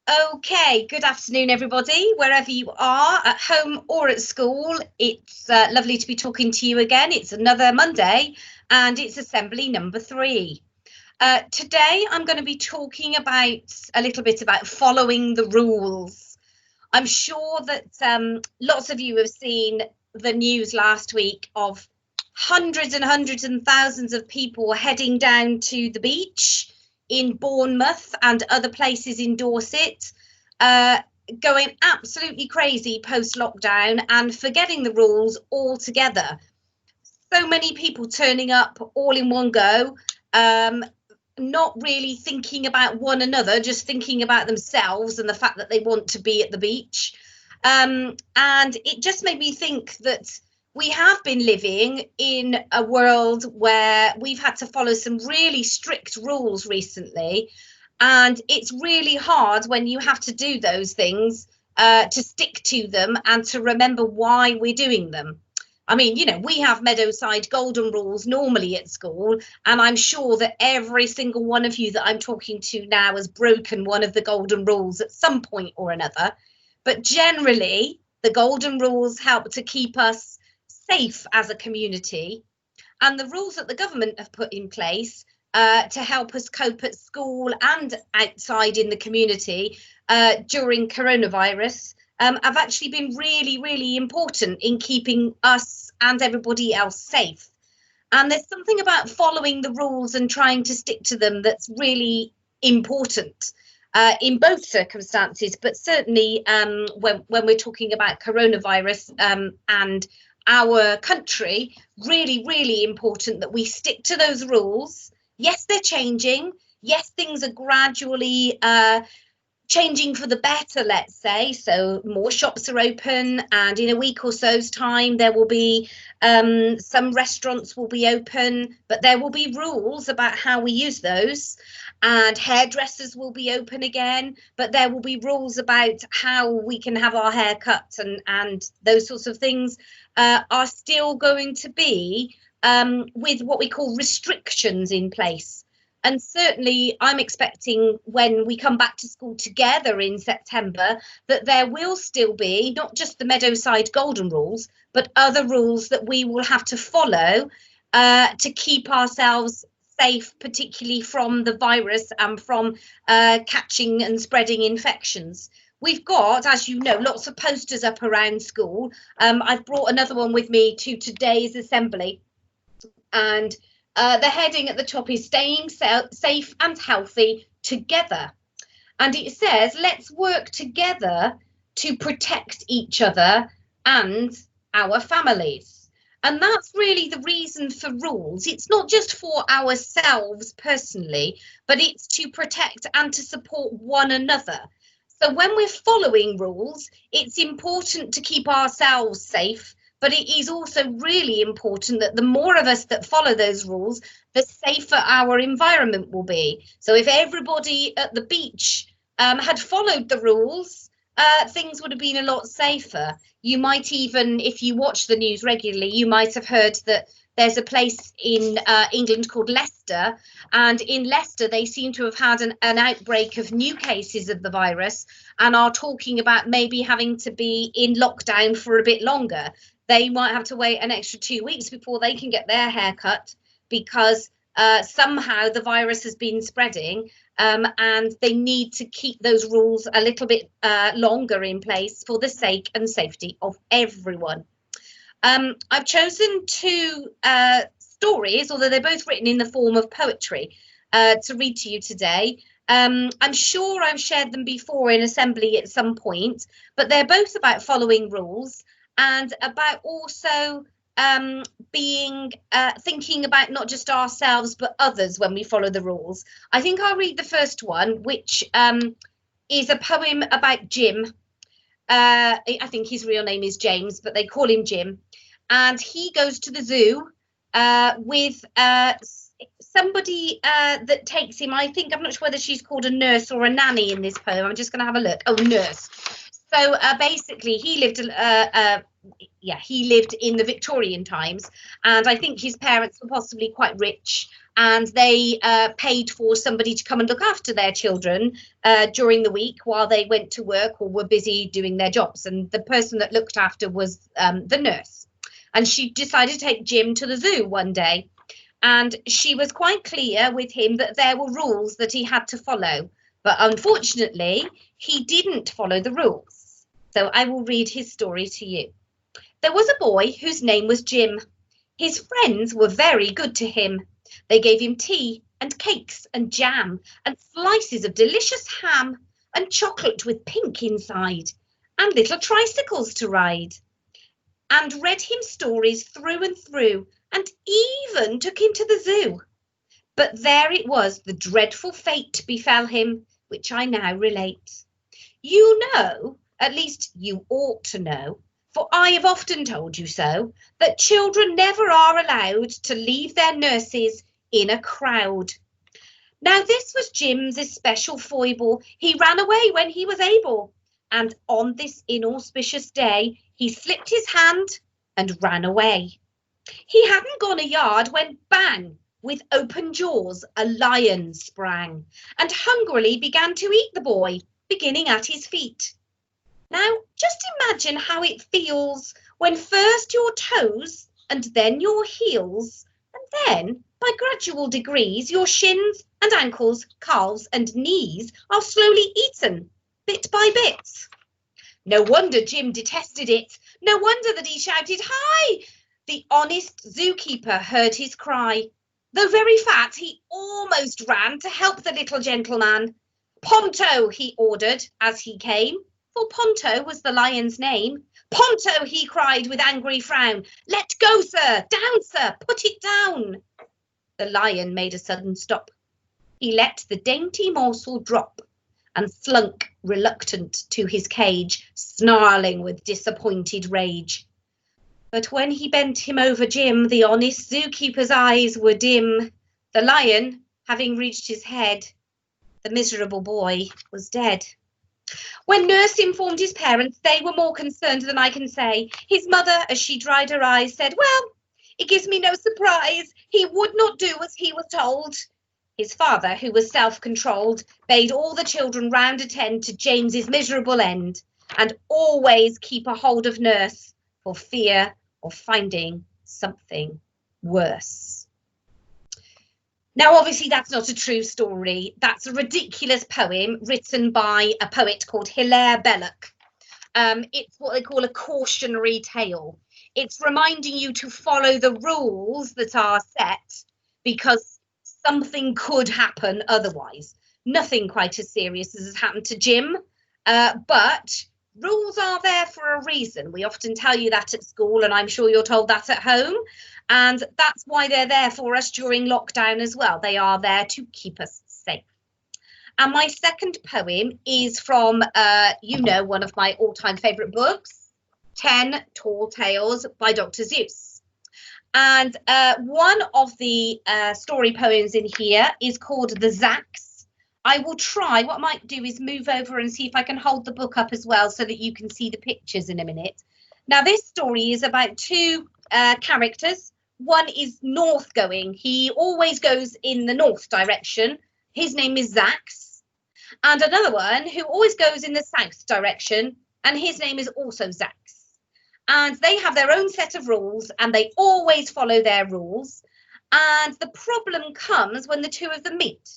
Okay, good afternoon, everybody, wherever you are, at home or at school. It's lovely to be talking to you again. It's another Monday, and it's assembly number 3. Today, I'm going to be talking about a little bit about following the rules. I'm sure that lots of you have seen the news last week of hundreds and hundreds and thousands of people heading down to the beach in Bournemouth and other places in Dorset, going absolutely crazy post-lockdown and forgetting the rules altogether. So many people turning up all in one go, not really thinking about one another, just thinking about themselves and the fact that they want to be at the beach. And it just made me think that we have been living in a world where we've had to follow some really strict rules recently. And it's really hard when you have to do those things to stick to them and to remember why we're doing them. I mean, we have Meadowside golden rules normally at school, and I'm sure that every single one of you that I'm talking to now has broken one of the golden rules at some point or another. But generally, the golden rules help to keep us safe as a community, and the rules that the government have put in place to help us cope at school and outside in the community during coronavirus have actually been really, really important in keeping us and everybody else safe. And there's something about following the rules and trying to stick to them that's really important in both circumstances, but certainly when we're talking about coronavirus and our country, really, really important that we stick to those rules. Yes, they're changing. Yes, things are gradually changing for the better, let's say. So more shops are open, and in a week or so's time, there will be some restaurants will be open, but there will be rules about how we use those. And hairdressers will be open again, but there will be rules about how we can have our hair cut, and those sorts of things are still going to be with what we call restrictions in place. And certainly I'm expecting when we come back to school together in September that there will still be not just the Meadowside golden rules, but other rules that we will have to follow to keep ourselves safe, particularly from the virus and from catching and spreading infections. We've got, as you know, lots of posters up around school. I've brought another one with me to today's assembly, and the heading at the top is staying safe and healthy together. And it says, let's work together to protect each other and our families. And that's really the reason for rules. It's not just for ourselves personally, but it's to protect and to support one another. So when we're following rules, it's important to keep ourselves safe, but it is also really important that the more of us that follow those rules, the safer our environment will be. So if everybody at the beach had followed the rules, things would have been a lot safer. You might even, if you watch the news regularly, you might have heard that there's a place in England called Leicester, and in Leicester they seem to have had an outbreak of new cases of the virus and are talking about maybe having to be in lockdown for a bit longer. They might have to wait an extra 2 weeks before they can get their hair cut because somehow the virus has been spreading, and they need to keep those rules a little bit longer in place for the sake and safety of everyone. I've chosen two stories, although they're both written in the form of poetry, to read to you today. I'm sure I've shared them before in assembly at some point, but they're both about following rules and about also thinking about not just ourselves but others when we follow the rules. I think I'll read the first one, which is a poem about Jim. I think his real name is James, but they call him Jim, and he goes to the zoo with somebody that takes him. I'm not sure whether she's called a nurse or a nanny in this poem. I'm just going to have a look. Oh, nurse. So basically he lived he lived in the Victorian times, and I think his parents were possibly quite rich, and they paid for somebody to come and look after their children during the week while they went to work or were busy doing their jobs. And the person that looked after was the nurse. And she decided to take Jim to the zoo one day. And she was quite clear with him that there were rules that he had to follow. But unfortunately, he didn't follow the rules. So I will read his story to you. There was a boy whose name was Jim. His friends were very good to him. They gave him tea and cakes and jam and slices of delicious ham and chocolate with pink inside and little tricycles to ride, and read him stories through and through, and even took him to the zoo. But there it was, the dreadful fate befell him, which I now relate. You know, at least you ought to know, for I have often told you so, that children never are allowed to leave their nurses in a crowd. Now this was Jim's especial foible. He ran away when he was able, and on this inauspicious day he slipped his hand and ran away. He hadn't gone a yard when bang, with open jaws a lion sprang, and hungrily began to eat the boy, beginning at his feet. Now just imagine how it feels when first your toes and then your heels, and then by gradual degrees your shins and ankles, calves and knees are slowly eaten, bit by bit. No wonder Jim detested it. No wonder that he shouted, "Hi!" The honest zookeeper heard his cry. Though very fat, he almost ran to help the little gentleman. "Ponto," he ordered as he came, for Ponto was the lion's name. "Ponto," he cried with angry frown. "Let go, sir! Down, sir! Put it down!" The lion made a sudden stop. He let the dainty morsel drop and slunk reluctant to his cage, snarling with disappointed rage. But when he bent him over Jim, the honest zookeeper's eyes were dim. The lion, having reached his head, the miserable boy was dead. When nurse informed his parents, they were more concerned than I can say. His mother, as she dried her eyes, said, "Well, it gives me no surprise. He would not do as he was told." His father, who was self-controlled, bade all the children round attend to James's miserable end, and always keep a hold of nurse for fear of finding something worse. Now, obviously, that's not a true story. That's a ridiculous poem written by a poet called Hilaire Belloc. It's what they call a cautionary tale. It's reminding you to follow the rules that are set because something could happen otherwise. Nothing quite as serious as has happened to Jim, but rules are there for a reason. We often tell you that at school, and I'm sure you're told that at home. And that's why they're there for us during lockdown as well. They are there to keep us safe. And my second poem is from, one of my all-time favourite books, 10 Tall Tales by Dr. Seuss. And one of the story poems in here is called The Zacks. I will try, what I might do is move over and see if I can hold the book up as well so that you can see the pictures in a minute. Now, this story is about two characters. One is north going. He always goes in the north direction. His name is Zacks. And another one who always goes in the south direction. And his name is also Zacks. And they have their own set of rules and they always follow their rules. And the problem comes when the two of them meet.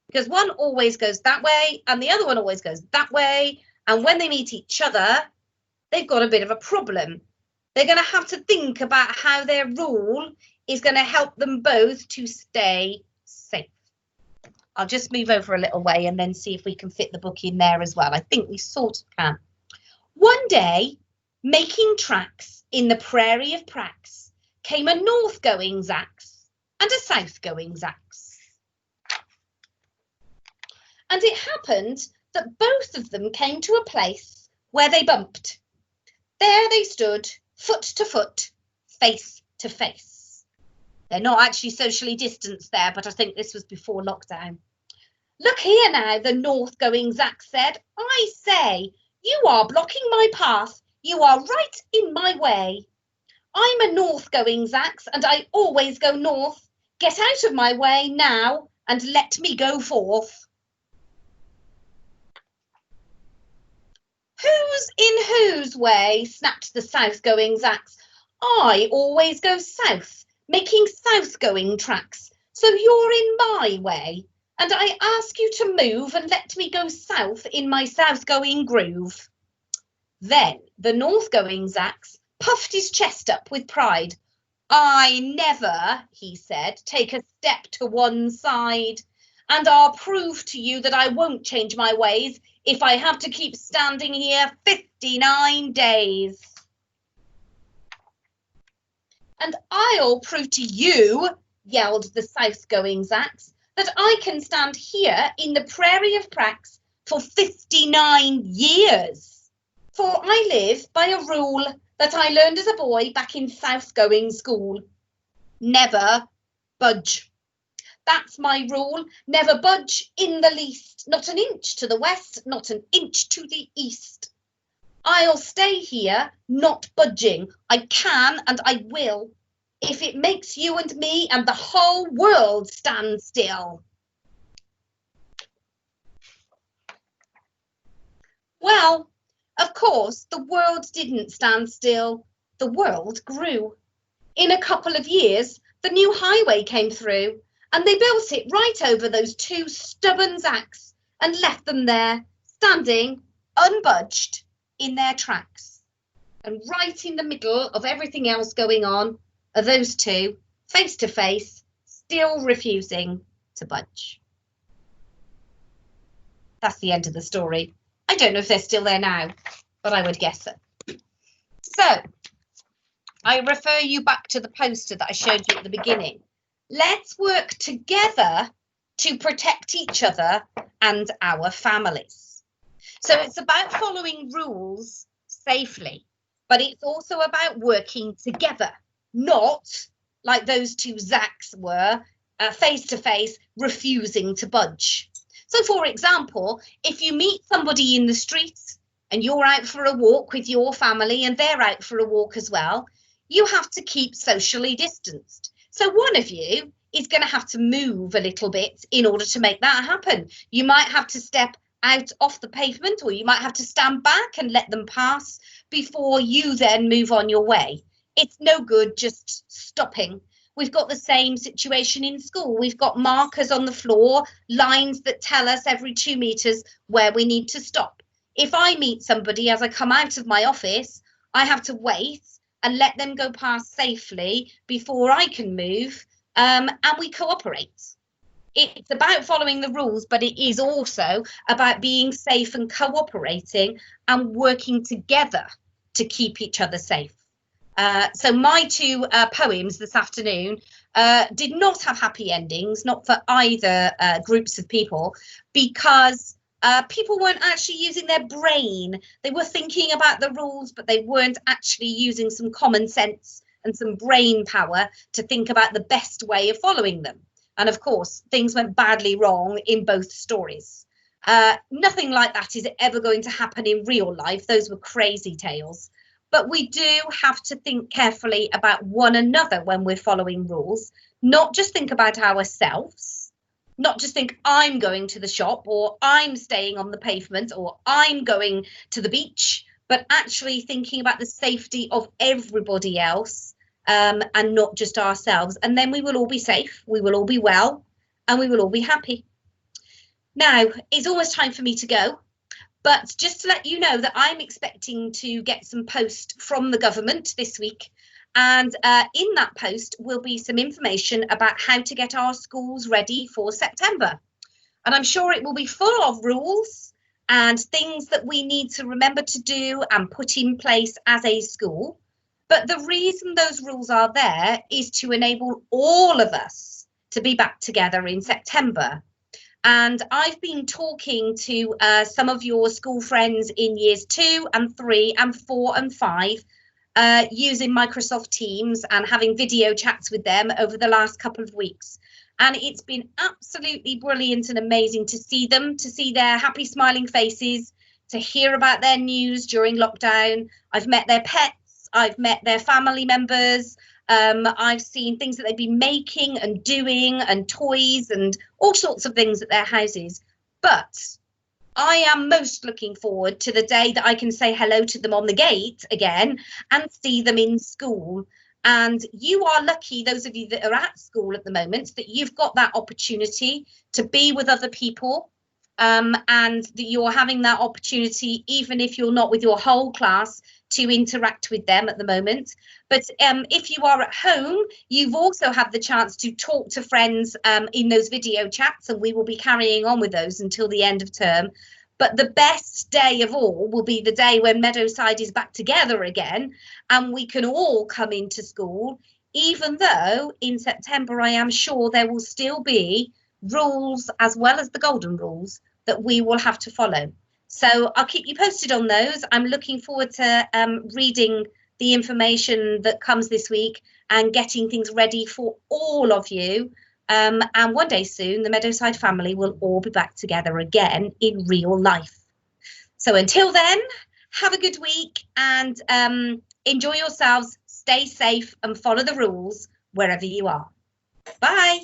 Because one always goes that way and the other one always goes that way. And when they meet each other, they've got a bit of a problem. They're going to have to think about how their rule is going to help them both to stay safe. I'll just move over a little way and then see if we can fit the book in there as well. I think we sort of can. One day, making tracks in the prairie of Prax, came a north-going Zacks and a south-going Zacks. And it happened that both of them came to a place where they bumped. There they stood, foot to foot, face to face. They're not actually socially distanced there, but I think this was before lockdown. "Look here now," the north-going Zacks said. "I say, you are blocking my path. You are right in my way. I'm a north-going Zax, and I always go north. Get out of my way now, and let me go forth. Who's in whose way? Snapped the south-going Zax. I always go south, making south-going tracks, so you're in my way, and I ask you to move and let me go south in my south-going groove. Then the north-going Zax puffed his chest up with pride. I never, he said, take a step to one side, and I'll prove to you that I won't change my ways if I have to keep standing here 59 days. And I'll prove to you, yelled the south-going Zax, that I can stand here in the Prairie of Prax for 59 years. For I live by a rule that I learned as a boy back in south-going school. Never budge. That's my rule. Never budge in the least. Not an inch to the west, not an inch to the east. I'll stay here, not budging. I can and I will, if it makes you and me and the whole world stand still. Well, of course, the world didn't stand still. The world grew. In a couple of years, the new highway came through, and they built it right over those two stubborn Zax and left them there, standing unbudged in their tracks. And right in the middle of everything else going on are those two, face to face, still refusing to budge. That's the end of the story. I don't know if they're still there now, but I would guess so. So, I refer you back to the poster that I showed you at the beginning. Let's work together to protect each other and our families. So it's about following rules safely, but it's also about working together, not like those two Zax were, face to face, refusing to budge. So, for example, if you meet somebody in the streets and you're out for a walk with your family and they're out for a walk as well, you have to keep socially distanced. So one of you is going to have to move a little bit in order to make that happen. You might have to step out off the pavement, or you might have to stand back and let them pass before you then move on your way. It's no good just stopping. We've got the same situation in school. We've got markers on the floor, lines that tell us every 2 meters where we need to stop. If I meet somebody as I come out of my office, I have to wait and let them go past safely before I can move, and we cooperate. It's about following the rules, but it is also about being safe and cooperating and working together to keep each other safe. So my two poems this afternoon did not have happy endings, not for either groups of people, because people weren't actually using their brain. They were thinking about the rules, but they weren't actually using some common sense and some brain power to think about the best way of following them. And of course, things went badly wrong in both stories. Nothing like that is ever going to happen in real life. Those were crazy tales. But we do have to think carefully about one another when we're following rules, not just think about ourselves, not just think I'm going to the shop or I'm staying on the pavement or I'm going to the beach, but actually thinking about the safety of everybody else and not just ourselves. And then we will all be safe, we will all be well, and we will all be happy. Now, it's almost time for me to go. But just to let you know that I'm expecting to get some post from the government this week. And in that post will be some information about how to get our schools ready for September. And I'm sure it will be full of rules and things that we need to remember to do and put in place as a school. But the reason those rules are there is to enable all of us to be back together in September. And I've been talking to some of your school friends in years 2 and 3 and 4 and 5 using Microsoft Teams and having video chats with them over the last couple of weeks. And it's been absolutely brilliant and amazing to see them, to see their happy smiling faces, to hear about their news during lockdown. I've met their pets, I've met their family members. I've seen things that they've been making and doing, and toys and all sorts of things at their houses. But I am most looking forward to the day that I can say hello to them on the gate again and see them in school. And you are lucky, those of you that are at school at the moment, that you've got that opportunity to be with other people, and that you're having that opportunity, even if you're not with your whole class, to interact with them at the moment. But if you are at home, you've also had the chance to talk to friends in those video chats, and we will be carrying on with those until the end of term. But the best day of all will be the day when Meadowside is back together again, and we can all come into school, even though in September I am sure there will still be rules as well as the golden rules that we will have to follow. So I'll keep you posted on those. I'm looking forward to reading the information that comes this week and getting things ready for all of you. And one day soon, the Meadowside family will all be back together again in real life. So until then, have a good week and enjoy yourselves, stay safe and follow the rules wherever you are. Bye.